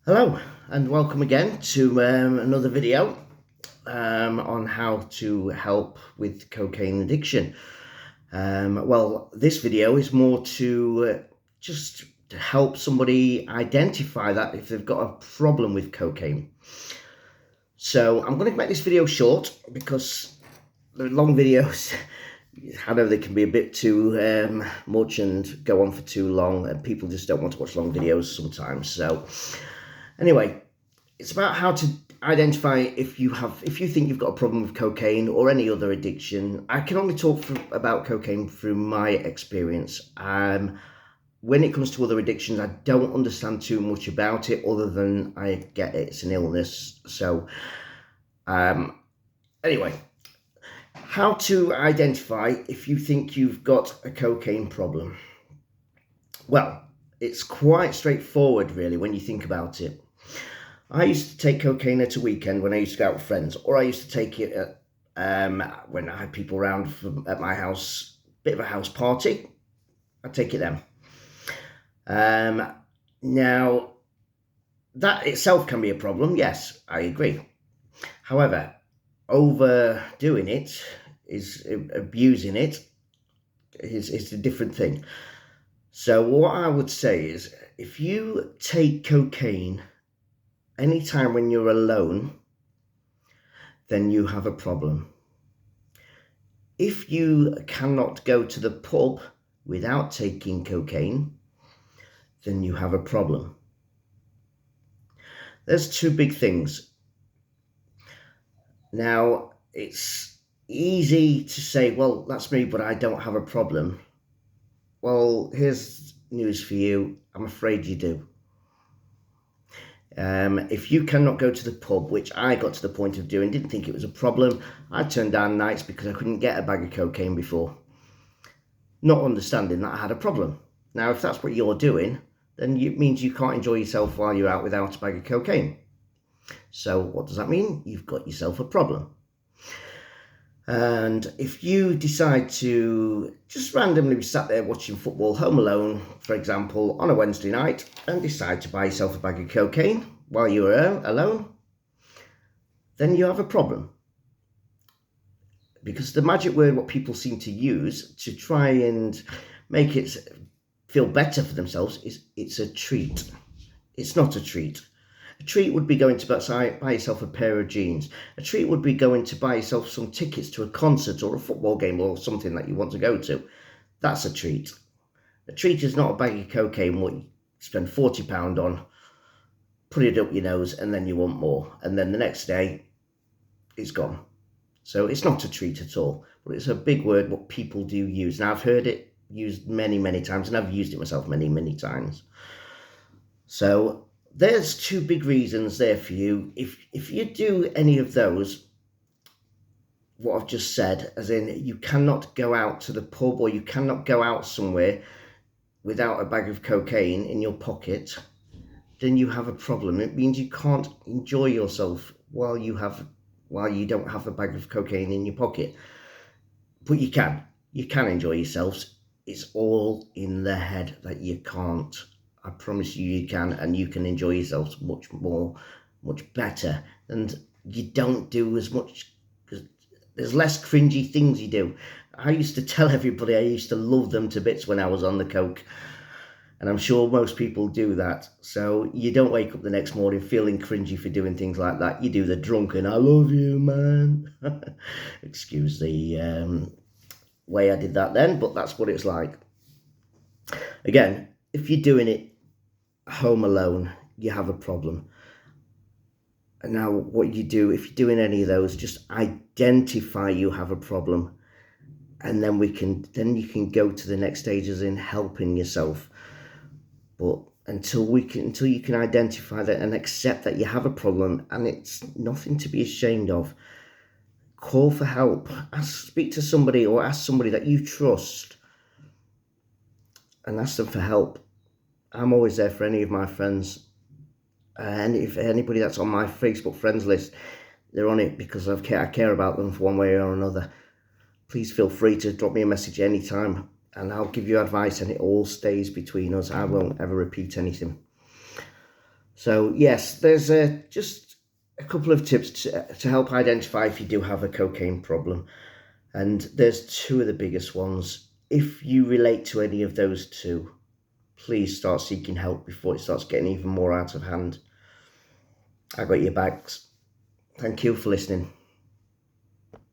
Hello and welcome again to another video on how to help with cocaine addiction. Well, this video is more to just to help somebody identify that if they've got a problem with cocaine. So I'm going to make this video short because the long videos, I know they can be a bit too much and go on for too long, and people just don't want to watch long videos sometimes. So anyway, it's about how to identify if you think you've got a problem with cocaine or any other addiction. I can only talk about cocaine through my experience. When it comes to other addictions, I don't understand too much about it other than I get it, it's an illness. So anyway, how to identify if you think you've got a cocaine problem. Well, it's quite straightforward really when you think about it. I used to take cocaine at a weekend when I used to go out with friends, or I used to take it at, when I had people around at my house, bit of a house party. I'd take it then. Now, that itself can be a problem, yes, I agree. However, overdoing it, abusing it, is a different thing. So what I would say is, if you take cocaine anytime when you're alone, then you have a problem. If you cannot go to the pub without taking cocaine, then you have a problem. There's two big things. Now, it's easy to say, well, that's me, but I don't have a problem. Well, here's news for you. I'm afraid you do. If you cannot go to the pub, which I got to the point of doing, didn't think it was a problem, I turned down nights because I couldn't get a bag of cocaine before, not understanding that I had a problem. Now, if that's what you're doing, then it means you can't enjoy yourself while you're out without a bag of cocaine. So what does that mean? You've got yourself a problem. And if you decide to just randomly be sat there watching football home alone, for example, on a Wednesday night, and decide to buy yourself a bag of cocaine while you're alone, then you have a problem. Because the magic word, what people seem to use to try and make it feel better for themselves, is it's a treat. It's not a treat. A treat would be going to buy yourself a pair of jeans. A treat would be going to buy yourself some tickets to a concert or a football game or something that you want to go to. That's a treat. A treat is not a bag of cocaine what you spend £40 on, put it up your nose, and then you want more. And then the next day, it's gone. So it's not a treat at all. But it's a big word what people do use. Now, I've heard it used many, many times, and I've used it myself many, many times. So there's two big reasons there for you. If you do any of those, what I've just said, as in you cannot go out to the pub or you cannot go out somewhere without a bag of cocaine in your pocket, then you have a problem. It means you can't enjoy yourself while you don't have a bag of cocaine in your pocket. But you can enjoy yourselves. It's all in the head that you can't. I promise you can, and you can enjoy yourselves much more, much better, and you don't do as much, because there's less cringy things you do. I used to tell everybody I used to love them to bits when I was on the coke, and I'm sure most people do that. So you don't wake up the next morning feeling cringy for doing things like that. You do the drunken, I love you, man. Excuse the way I did that then, but that's what it's like. Again, if you're doing it home alone, you have a problem. And now what you do, if you're doing any of those, just identify you have a problem, and then you can go to the next stages in helping yourself. But until you can identify that and accept that you have a problem and it's nothing to be ashamed of, call for help. Speak to somebody or ask somebody that you trust and ask them for help. I'm always there for any of my friends, and if anybody that's on my Facebook friends list, they're on it because I care about them for one way or another. Please feel free to drop me a message anytime, and I'll give you advice, and it all stays between us. I won't ever repeat anything. So yes, there's just a couple of tips to help identify if you do have a cocaine problem. And there's two of the biggest ones. If you relate to any of those two, please start seeking help before it starts getting even more out of hand. I got your backs. Thank you for listening.